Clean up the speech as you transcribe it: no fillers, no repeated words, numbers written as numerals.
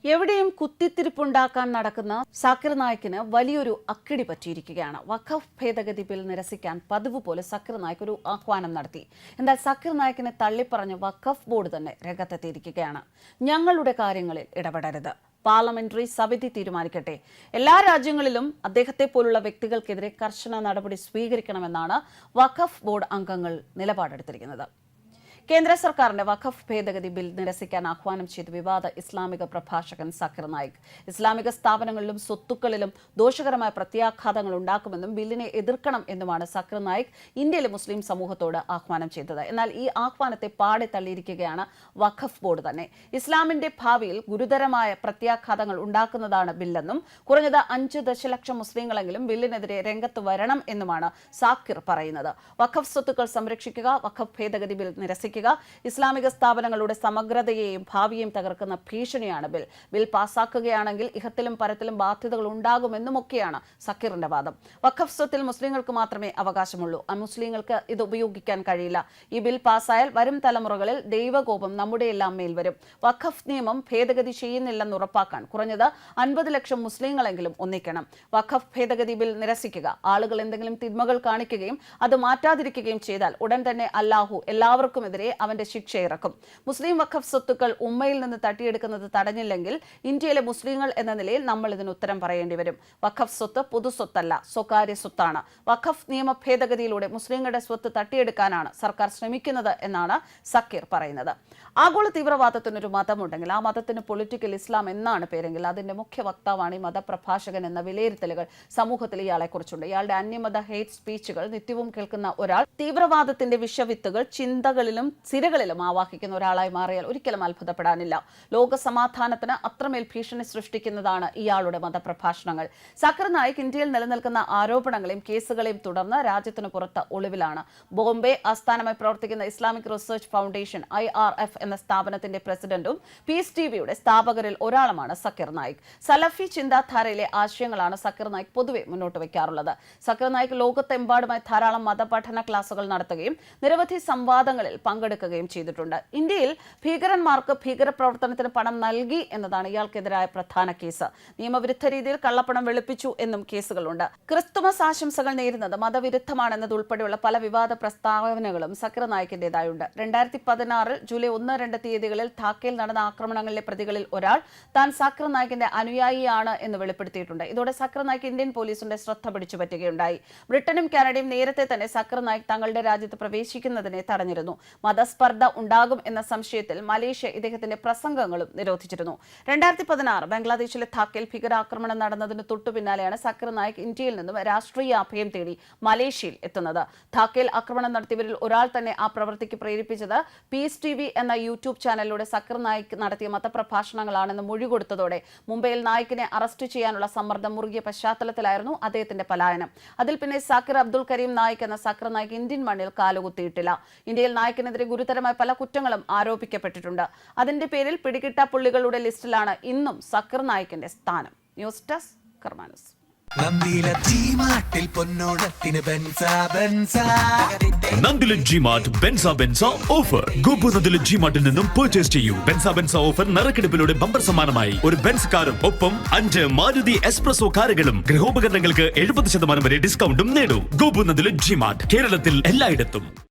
എവിടെയും കുത്തിത്തിരിപ്പുണ്ടാക്കാൻ നടക്കുന്ന സാക്കിർ നായിക്കിന് വലിയൊരു അക്കിടി പറ്റിയിരിക്കുകയാണ്. വഖഫ് ഭേദഗതി ബിൽ നിരസിക്കാൻ പതിവ് പോലെ സാക്കിർ നായിക് ഒരു ആഹ്വാനം നടത്തി. എന്നാൽ സാക്കിർ നായിക്കിനെ തള്ളിപ്പറഞ്ഞ് വഖഫ് ബോർഡ് തന്നെ രംഗത്തെത്തിയിരിക്കുകയാണ്. ഞങ്ങളുടെ കാര്യങ്ങളിൽ ഇടപെടരുത്, പാർലമെന്ററി സമിതി തീരുമാനിക്കട്ടെ. എല്ലാ രാജ്യങ്ങളിലും അദ്ദേഹത്തെ പോലുള്ള വ്യക്തികൾക്കെതിരെ കർശന നടപടി സ്വീകരിക്കണമെന്നാണ് വഖഫ് ബോർഡ് അംഗങ്ങൾ നിലപാടെടുത്തിരിക്കുന്നത്. കേന്ദ്ര സർക്കാരിന്റെ വഖഫ് ഭേദഗതി ബിൽ നിരസിക്കാൻ ആഹ്വാനം ചെയ്ത വിവാദ ഇസ്ലാമിക പ്രഭാഷകൻ സാക്കിർ നായിക് ഇസ്ലാമിക സ്ഥാപനങ്ങളിലും സ്വത്തുക്കളിലും ദോഷകരമായ പ്രത്യാഘാതങ്ങൾ ഉണ്ടാക്കുമെന്നും ബില്ലിനെ എതിർക്കണം എന്നുമാണ് സാക്കിർ നായിക് ഇന്ത്യയിലെ മുസ്ലിം സമൂഹത്തോട് ആഹ്വാനം ചെയ്തത്. എന്നാൽ ഈ ആഹ്വാനത്തെ പാടെ തള്ളിയിരിക്കുകയാണ് വഖഫ് ബോർഡ് തന്നെ. ഇസ്ലാമിന്റെ ഭാവിയിൽ ഗുരുതരമായ പ്രത്യാഘാതങ്ങൾ ഉണ്ടാക്കുന്നതാണ് ബില്ലെന്നും കുറഞ്ഞത് 5 ദശലക്ഷം മുസ്ലിങ്ങളെങ്കിലും ബില്ലിനെതിരെ രംഗത്ത് വരണം എന്നുമാണ് സാക്കിർ പറയുന്നത്. വഖഫ് സ്വത്തുക്കൾ സംരക്ഷിക്കുക, വഖഫ് ഭേദഗതി ബിൽ നിരസിക്കുക, ഇസ്ലാമിക സ്ഥാപനങ്ങളുടെ സമഗ്രതയെയും ഭാവിയെയും തകർക്കുന്ന ഭീഷണിയാണ് ബിൽ. ബിൽ പാസാക്കുകയാണെങ്കിൽ ഇഹത്തിലും പരത്തിലും ബാധ്യതകൾ ഉണ്ടാകുമെന്നുമൊക്കെയാണ് സക്കീറിന്റെ വാദം. വഖഫ് സ്വത്തിൽ മുസ്ലിങ്ങൾക്ക് മാത്രമേ അവകാശമുള്ളൂ, അമുസ്ലിങ്ങൾക്ക് ഇത് ഉപയോഗിക്കാൻ കഴിയില്ല. ഈ ബിൽ പാസ്സായാൽ വരും തലമുറകളിൽ ദൈവകോപം നമ്മുടെയെല്ലാം മേൽ വരും. വഖഫ് നിയമം ഭേദഗതി ചെയ്യുന്നില്ലെന്ന് ഉറപ്പാക്കാൻ കുറഞ്ഞത് 50 ലക്ഷം മുസ്ലിങ്ങളെങ്കിലും ഒന്നിക്കണം. വഖഫ് ഭേദഗതി ബിൽ നിരസിക്കുക. ആളുകൾ എന്തെങ്കിലും തിന്മകൾ കാണിക്കുകയും അത് മാറ്റാതിരിക്കുകയും ചെയ്താൽ ഉടൻ തന്നെ അല്ലാഹു എല്ലാവർക്കുമെതിരെ അവന്റെ ശിക്ഷ ഇറക്കും. മുസ്ലിം വഖഫ് സ്വത്തുക്കൾ ഉമ്മയിൽ നിന്ന് തട്ടിയെടുക്കുന്നത് തടഞ്ഞില്ലെങ്കിൽ ഇന്ത്യയിലെ മുസ്ലിങ്ങൾ എന്ന നിലയിൽ നമ്മൾ ഇതിന് ഉത്തരം പറയേണ്ടി വരും. വഖഫ് സ്വത്ത് പൊതു സ്വത്തല്ല, സ്വകാര്യ സ്വത്താണ്. വഖഫ് നിയമ ഭേദഗതിയിലൂടെ മുസ്ലിങ്ങളുടെ സ്വത്ത് തട്ടിയെടുക്കാനാണ് സർക്കാർ ശ്രമിക്കുന്നത് എന്നാണ് സക്കീർ പറയുന്നത്. ആഗോള തീവ്രവാദത്തിനൊരു മതമുണ്ടെങ്കിൽ ആ മതത്തിന് പൊളിറ്റിക്കൽ ഇസ്ലാം എന്നാണ് പേരെങ്കിൽ അതിന്റെ മുഖ്യ വക്താവാണ് ഈ മതപ്രഭാഷകൻ എന്ന വിലയിരുത്തലുകൾ സമൂഹത്തിൽ ഇയാളെക്കുറിച്ചുണ്ട്. ഇയാളുടെ അന്യമത ഹേറ്റ് സ്പീച്ചുകൾ നിത്യവും കേൾക്കുന്ന ഒരാൾ തീവ്രവാദത്തിന്റെ വിഷവിത്തുകൾ ചിന്തകളിലും സിരകളിലും ആവാഹിക്കുന്ന ഒരാളായി മാറിയാൽ ഒരിക്കലും അത്ഭുതപ്പെടാനില്ല. ലോക സമാധാനത്തിന് അത്രമേൽ ഭീഷണി സൃഷ്ടിക്കുന്നതാണ് ഇയാളുടെ മതപ്രഭാഷണങ്ങൾ. സാക്കിർ നായിക് ഇന്ത്യയിൽ നിലനിൽക്കുന്ന ആരോപണങ്ങളെയും കേസുകളെയും തുടർന്ന് രാജ്യത്തിന് പുറത്ത് ഒളിവിലാണ്. ബോംബെ ആസ്ഥാനമായി പ്രവർത്തിക്കുന്ന ഇസ്ലാമിക് റിസർച്ച് ഫൗണ്ടേഷൻ IRF എന്ന സ്ഥാപനത്തിന്റെ പ്രസിഡന്റും പീസ് ടിവിയുടെ സ്ഥാപകരിൽ ഒരാളുമാണ് സാക്കിർ നായിക്. സലഫി ചിന്താധാരയിലെ ആശയങ്ങളാണ് സാക്കിർ നായിക് പൊതുവെ മുന്നോട്ട് വയ്ക്കാറുള്ളത്. സാക്കിർ നായിക് ലോകത്തെമ്പാടുമായി ധാരാളം മതപഠന ക്ലാസുകൾ നടത്തുകയും നിരവധി സംവാദങ്ങളിൽ പങ്കെടുക്കുകയും ചെയ്തിട്ടുണ്ട്. ഇന്ത്യയിൽ ഭീകരന്മാർക്ക് ഭീകരപ്രവർത്തനത്തിന് പണം നൽകി എന്നതാണ് ഇയാൾക്കെതിരായ പ്രധാന കേസ്. നിയമവിരുദ്ധ രീതിയിൽ കള്ളപ്പണം വെളുപ്പിച്ചു എന്നും കേസുകളുണ്ട്. ക്രിസ്തുമസ് ആശംസകൾ നേരുന്നത് മതവിരുദ്ധമാണെന്നതുൾപ്പെടെയുള്ള പല വിവാദ പ്രസ്താവനകളും സാക്കിർ നായിക്കിന്റേതായുണ്ട്. 2016 ജൂലൈ 1-2 തീയതികളിൽ ധാക്കയിൽ നടന്ന ആക്രമണങ്ങളിലെ പ്രതികളിൽ ഒരാൾ താൻ സാക്കിർ നായിക്കിന്റെ അനുയായിയാണ് എന്ന് വെളിപ്പെടുത്തിയിട്ടുണ്ട്. ഇതോടെ സാക്കിർ നായിക് ഇന്ത്യൻ പോലീസിന്റെ ശ്രദ്ധ പിടിച്ചുപറ്റുകയുണ്ടായി. ബ്രിട്ടനും കാനഡയും നേരത്തെ തന്നെ സാക്കിർ നായിക് തങ്ങളുടെ രാജ്യത്ത് പ്രവേശിക്കുന്നതിനെ തടഞ്ഞിരുന്നു. മതസ്പർദ്ധ ഉണ്ടാകും എന്ന സംശയത്തിൽ മലേഷ്യ ഇദ്ദേഹത്തിന്റെ പ്രസംഗങ്ങളും നിരോധിച്ചിരുന്നു. 2016 ബംഗ്ലാദേശിലെ ധാക്കയിൽ ഭീകരാക്രമണം നടന്നതിന് തൊട്ടു പിന്നാലെയാണ് സാക്കിർ നായിക് ഇന്ത്യയിൽ നിന്നും രാഷ്ട്രീയ അഭയം തേടി മലേഷ്യയിൽ എത്തുന്നത്. ധാക്കയിൽ ആക്രമണം നടത്തിയവരിൽ ഒരാൾ തന്നെ ആ പ്രവൃത്തിക്ക് പ്രേരിപ്പിച്ചത് പീസ് ടിവി എന്ന യൂട്യൂബ് ചാനലിലൂടെ സാക്കിർ നായിക് നടത്തിയ മതപ്രഭാഷണങ്ങളാണെന്ന് മൊഴി കൊടുത്തതോടെ മുംബൈയിൽ നായിക്കിനെ അറസ്റ്റ് ചെയ്യാനുള്ള സമ്മർദ്ദം മുറുകിയ പശ്ചാത്തലത്തിലായിരുന്നു അദ്ദേഹത്തിന്റെ പലായനം. അതിൽ പിന്നെ സാക്കിർ അബ്ദുൽ കരീം നായിക് എന്ന സാക്കിർ നായിക് ഇന്ത്യൻ മണ്ണിൽ കാലുകുത്തിയിട്ടില്ല. ഇന്ത്യയിൽ നായിക്കിനെതിരെ ഗുരുതരമായ പല കുറ്റങ്ങളും ആരോപിക്കപ്പെട്ടിട്ടുണ്ട്. അതിന്റെ പേരിൽ പിടികിട്ടാപ്പുള്ളികളുടെ ലിസ്റ്റിലാണ് ഇന്നും സാക്കിർ നായിക്കിന്റെ സ്ഥാനം. ന്യൂസ് ഡെസ്ക് കർമാനസ്. നന്ദില ജിമാർട്ട് ബെൻസ ഓഫർ. ഗോപു നന്ദില ജിമാർട്ടിൽ നിന്നും പർച്ചേസ് ചെയ്യൂ. ബെൻസ ഓഫർ നറുക്കെടുപ്പിലൂടെ ബമ്പർ സമ്മാനമായി ഒരു ബെൻസ് കാറും ഒപ്പം 5 മാരുതി എക്സ്പ്രസോ കാറുകളും ഗൃഹോപകരണങ്ങൾക്ക് 70% വരെ ഡിസ്കൗണ്ടും നേടൂ. ഗോപു നന്ദില ജിമാർട്ട് കേരളത്തിൽ എല്ലായിടത്തും.